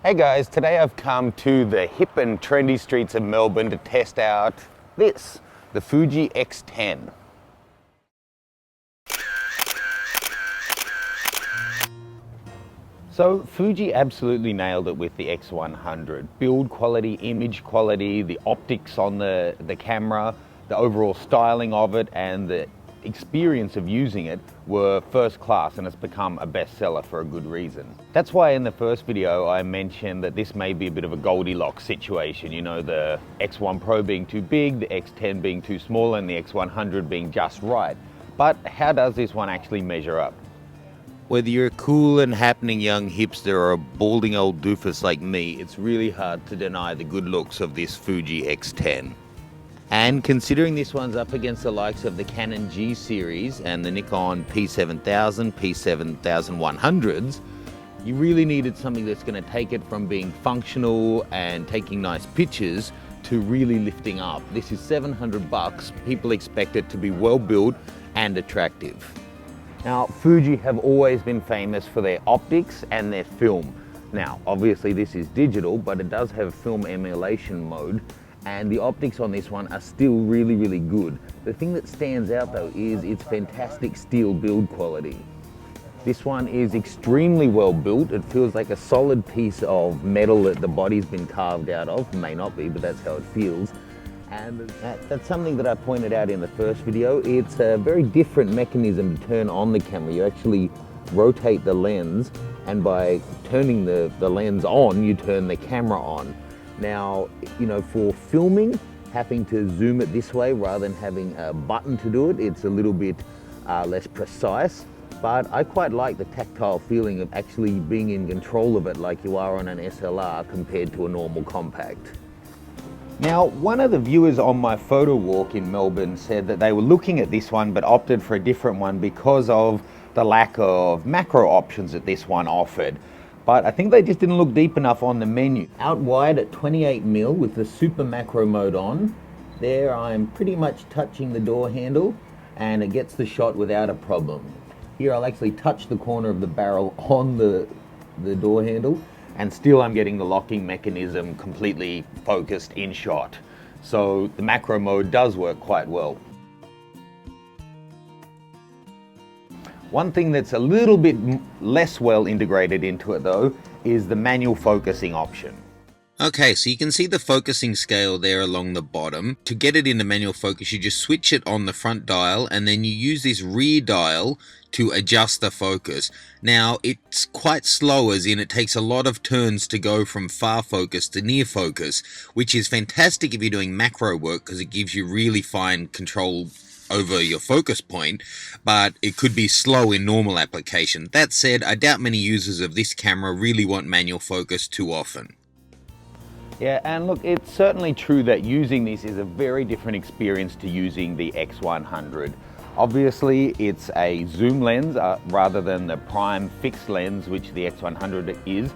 Hey guys, today I've come to the hip and trendy streets of Melbourne to test out this, the Fuji X10. So Fuji absolutely nailed it with the X100. Build quality, image quality, the optics on the camera, the overall styling of it, and the experience of using it were first class, and it's become a bestseller for a good reason. That's why in the first video I mentioned that this may be a bit of a Goldilocks situation, you know, the X1 Pro being too big, the X10 being too small, and the X100 being just right. But how does this one actually measure up? Whether you're a cool and happening young hipster or a balding old doofus like me, it's really hard to deny the good looks of this Fuji X10. And considering this one's up against the likes of the Canon G series and the Nikon P7000, P7100s, you really needed something that's going to take it from being functional and taking nice pictures to really lifting up. This is $700. People expect it to be well built and attractive. Now, Fuji have always been famous for their optics and their film. Now, obviously this is digital, but it does have film emulation mode, and the optics on this one are still really good. The thing that stands out though is its fantastic steel build quality. This one is extremely well built. It feels like a solid piece of metal that the body's been carved out of. May not be, but that's how it feels. And that's something that I pointed out in the first video. It's a very different mechanism to turn on the camera. You actually rotate the lens, and by turning the lens on, you turn the camera on. Now, you know, for filming, having to zoom it this way rather than having a button to do it, it's a little bit less precise. But I quite like the tactile feeling of actually being in control of it like you are on an SLR compared to a normal compact. Now, one of the viewers on my photo walk in Melbourne said that they were looking at this one but opted for a different one because of the lack of macro options that this one offered. But I think they just didn't look deep enough on the menu. Out wide at 28mm with the super macro mode on, there I'm pretty much touching the door handle and it gets the shot without a problem. Here I'll actually touch the corner of the barrel on the door handle, and still I'm getting the locking mechanism completely focused in shot. So the macro mode does work quite well. One thing that's a little bit less well integrated into it though is the manual focusing option. Okay, so you can see the focusing scale there along the bottom. To get it into manual focus, you just switch it on the front dial and then you use this rear dial to adjust the focus. Now, it's quite slow, as in it takes a lot of turns to go from far focus to near focus, which is fantastic if you're doing macro work because it gives you really fine control over your focus point, but it could be slow in normal application. That said, I doubt many users of this camera really want manual focus too often. Yeah, and look, it's certainly true that using this is a very different experience to using the X100. Obviously, it's a zoom lens rather than the prime fixed lens, which the X100 is.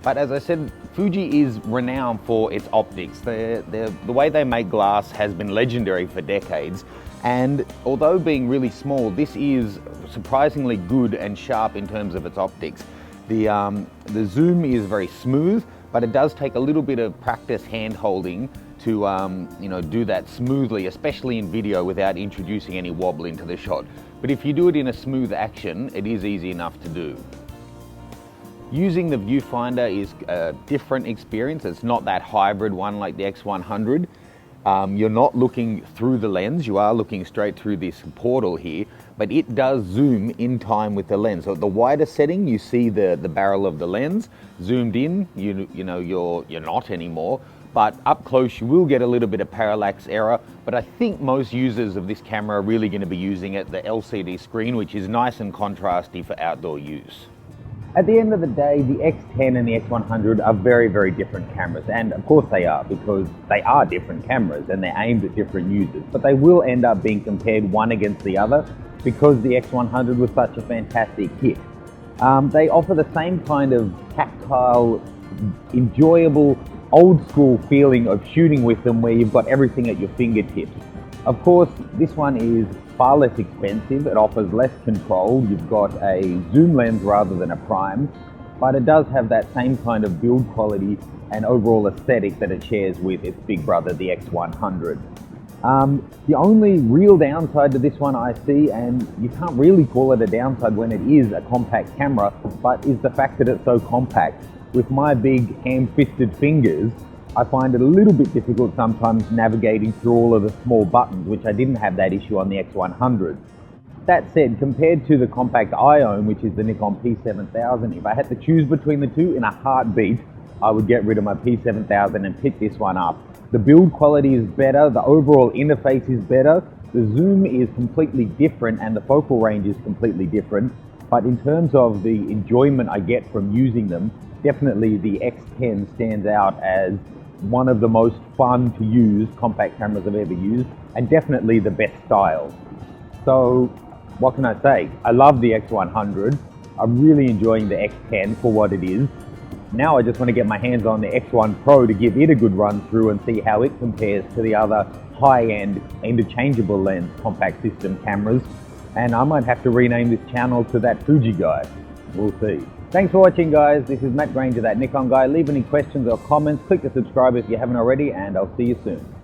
But as I said, Fuji is renowned for its optics. The way they make glass has been legendary for decades. And although being really small, this is surprisingly good and sharp in terms of its optics. The zoom is very smooth, but it does take a little bit of practice hand holding to you know, do that smoothly, especially in video without introducing any wobble into the shot. But if you do it in a smooth action, it is easy enough to do. Using the viewfinder is a different experience. It's not that hybrid one like the X100. You're not looking through the lens, you are looking straight through this portal here, but it does zoom in time with the lens. So at the wider setting, you see the barrel of the lens. Zoomed in, you know, you're not anymore. But up close, you will get a little bit of parallax error, but I think most users of this camera are really going to be using it, the LCD screen, which is nice and contrasty for outdoor use. At the end of the day, the X10 and the X100 are very different cameras, and of course they are, because they are different cameras and they're aimed at different users, but they will end up being compared one against the other because the X100 was such a fantastic hit. They offer the same kind of tactile, enjoyable, old school feeling of shooting with them where you've got everything at your fingertips. Of course, this one is far less expensive, it offers less control, you've got a zoom lens rather than a prime, but it does have that same kind of build quality and overall aesthetic that it shares with its big brother, the X100. The only real downside to this one I see, and you can't really call it a downside when it is a compact camera, but is the fact that it's so compact. With my big ham-fisted fingers, I find it a little bit difficult sometimes navigating through all of the small buttons, which I didn't have that issue on the X100. That said, compared to the compact I own, which is the Nikon P7000, if I had to choose between the two in a heartbeat, I would get rid of my P7000 and pick this one up. The build quality is better, the overall interface is better, the zoom is completely different, and the focal range is completely different. But in terms of the enjoyment I get from using them, definitely the X10 stands out as one of the most fun to use compact cameras I've ever used, and definitely the best style. So what can I say? I love the X100. I'm really enjoying the X10 for what it is. Now I just want to get my hands on the X1 Pro to give it a good run through and see how it compares to the other high-end interchangeable lens compact system cameras. And I might have to rename this channel to that Fuji guy. We'll see. Thanks for watching, guys. This is Matt Granger, that Nikon guy. Leave any questions or comments. Click the subscribe if you haven't already, and I'll see you soon.